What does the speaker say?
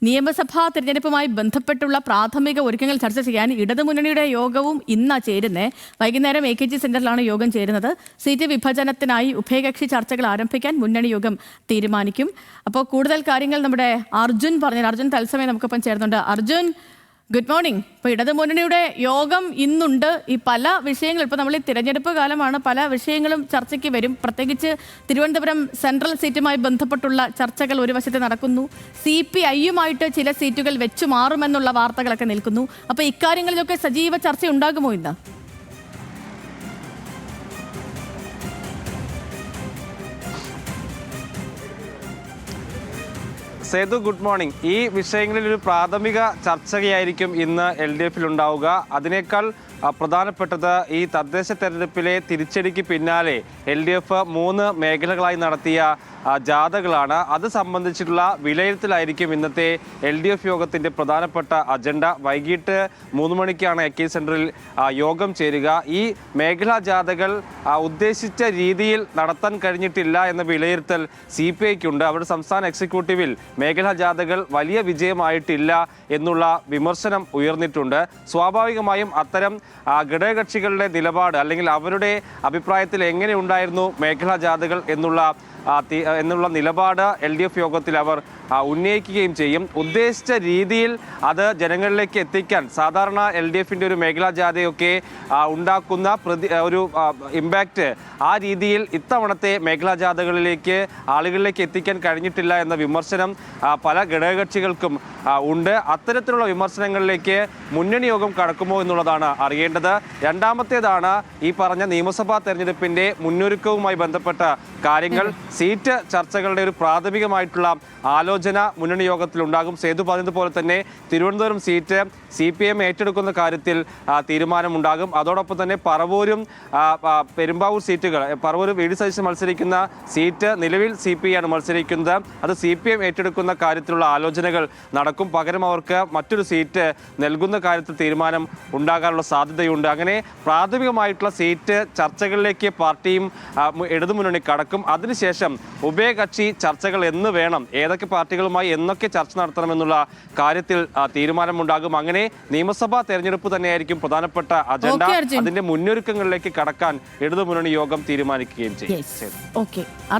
നിയമസഭാ തിരഞ്ഞെടുപ്പുമായി ബന്ധപ്പെട്ടുള്ള പ്രാഥമിക ഒരുക്കങ്ങൾ ചർച്ച ചെയ്യാൻ ഇടതുമുന്നണിയുടെ യോഗവും ഇന്നാ ചേരുന്നത്. വൈകുന്നേരം AKG സെന്ററിലാണ് യോഗം ചേരുന്നത്. സീറ്റ് വിഭജനത്തിനായി ഉഭയകക്ഷി ചർച്ചകൾ ആരംഭിക്കാൻ മുന്നണി യോഗം തീരുമാനിക്കും. അപ്പോൾ കൂടുതൽ കാര്യങ്ങൾ നമ്മുടെ അർജുൻ പറഞ്ഞു. അർജുൻ തത്സമയം നമുക്കൊപ്പം ചേർന്നുണ്ട്. Arjun, good morning. ഇപ്പോൾ ഇടതുമുന്നണിയുടെ യോഗം ഇന്നുണ്ട്. ഈ പല വിഷയങ്ങൾ, ഇപ്പോൾ നമ്മൾ ഈ തിരഞ്ഞെടുപ്പ് കാലമാണ്, പല വിഷയങ്ങളും ചർച്ചയ്ക്ക് വരും. പ്രത്യേകിച്ച് തിരുവനന്തപുരം സെൻട്രൽ സീറ്റുമായി ബന്ധപ്പെട്ടുള്ള ചർച്ചകൾ ഒരു വശത്ത് നടക്കുന്നു. CPI-യുമായിട്ട് ചില സീറ്റുകൾ വെച്ചു മാറുമെന്നുള്ള വാർത്തകളൊക്കെ നിൽക്കുന്നു. അപ്പോൾ ഇക്കാര്യങ്ങളിലൊക്കെ സജീവ ചർച്ച ഉണ്ടാകുമോ ഇന്ന്? Sethu, good morning. ഈ വിഷയങ്ങളിൽ ഒരു പ്രാഥമിക ചർച്ചയായിരിക്കും ഇന്ന് LDF-ൽ ഉണ്ടാവുക. അതിനേക്കാൾ പ്രധാനപ്പെട്ടത് ഈ തദ്ദേശ തെരഞ്ഞെടുപ്പിലെ തിരിച്ചടിക്ക് പിന്നാലെ LDF 3 മേഖലകളായി നടത്തിയ ജാഥകളാണ്. അത് സംബന്ധിച്ചിട്ടുള്ള വിലയിരുത്തലായിരിക്കും ഇന്നത്തെ LDF യോഗത്തിൻ്റെ പ്രധാനപ്പെട്ട അജണ്ട. വൈകിട്ട് 3 മണിക്കാണ് AKG സെൻറ്ററിൽ യോഗം ചേരുക. ഈ മേഖലാ ജാഥകൾ ഉദ്ദേശിച്ച രീതിയിൽ നടത്താൻ കഴിഞ്ഞിട്ടില്ല എന്ന വിലയിരുത്തൽ CPI-ക്കുണ്ട്. അവരുടെ സംസ്ഥാന എക്സിക്യൂട്ടീവിൽ മേഖലാ ജാഥകൾ വലിയ വിജയമായിട്ടില്ല എന്നുള്ള വിമർശനം ഉയർന്നിട്ടുണ്ട്. സ്വാഭാവികമായും അത്തരം ഘടകകക്ഷികളുടെ നിലപാട് അല്ലെങ്കിൽ അവരുടെ അഭിപ്രായത്തിൽ എങ്ങനെ ഉണ്ടായിരുന്നു മേഖലാ ജാഥകൾ എന്നുള്ള നിലപാട് LDF യോഗത്തിൽ അവർ ഉന്നയിക്കുകയും ചെയ്യും. ഉദ്ദേശിച്ച രീതിയിൽ അത് ജനങ്ങളിലേക്ക് എത്തിക്കാൻ സാധാരണ LDF-ൻ്റെ ഒരു മേഖലാ ജാഥയൊക്കെ ഉണ്ടാക്കുന്ന ഒരു ഇമ്പാക്റ്റ് ആ രീതിയിൽ ഇത്തവണത്തെ മേഖലാ ജാഥകളിലേക്ക് ആളുകളിലേക്ക് എത്തിക്കാൻ കഴിഞ്ഞിട്ടില്ല എന്ന വിമർശനം പല ഘടകകക്ഷികൾക്കും ഉണ്ട്. അത്തരത്തിലുള്ള വിമർശനങ്ങളിലേക്ക് മുന്നണി യോഗം കടക്കുമോ എന്നുള്ളതാണ് അറിയേണ്ടത്. രണ്ടാമത്തേതാണ് ഈ പറഞ്ഞ നിയമസഭാ തെരഞ്ഞെടുപ്പിൻ്റെ മുന്നൊരുക്കവുമായി ബന്ധപ്പെട്ട കാര്യങ്ങൾ. സീറ്റ് ചർച്ചകളുടെ ഒരു പ്രാഥമികമായിട്ടുള്ള ആലോചന മുന്നണി യോഗത്തിൽ ഉണ്ടാകും. സേതു പറഞ്ഞതുപോലെ തന്നെ തിരുവനന്തപുരം സീറ്റ് CPM ഏറ്റെടുക്കുന്ന കാര്യത്തിൽ തീരുമാനമുണ്ടാകും. അതോടൊപ്പം തന്നെ പറവൂരും പെരുമ്പാവൂർ സീറ്റുകൾ, പറവൂർ VD സതീശൻ മത്സരിക്കുന്ന സീറ്റ് നിലവിൽ CPI ആണ് മത്സരിക്കുന്നത്. അത് CPM ഏറ്റെടുക്കുന്ന കാര്യത്തിലുള്ള ആലോചനകൾ നടക്കും. പകരം അവർക്ക് മറ്റൊരു സീറ്റ് നൽകുന്ന കാര്യത്തിൽ തീരുമാനം ഉണ്ടാകാനുള്ള സാധ്യതയുണ്ട്. അങ്ങനെ പ്രാഥമികമായിട്ടുള്ള സീറ്റ് ചർച്ചകളിലേക്ക് പാർട്ടിയും ഇടതുമുന്നണി കടക്കും. അതിനുശേഷം ഉഭയകക്ഷി ചർച്ചകൾ എന്ന് വേണം, ഏതൊക്കെ പാർട്ടികളുമായി എന്നൊക്കെ ചർച്ച നടത്തണമെന്നുള്ള കാര്യത്തിൽ തീരുമാനമുണ്ടാകും. അങ്ങനെ നിയമസഭാ തെരഞ്ഞെടുപ്പ് തന്നെയായിരിക്കും പ്രധാനപ്പെട്ട അജണ്ട. അതിന്റെ മുന്നൊരുക്കങ്ങളിലേക്ക് കടക്കാൻ ഇടതുമുന്നണി യോഗം തീരുമാനിക്കുകയും ചെയ്യും.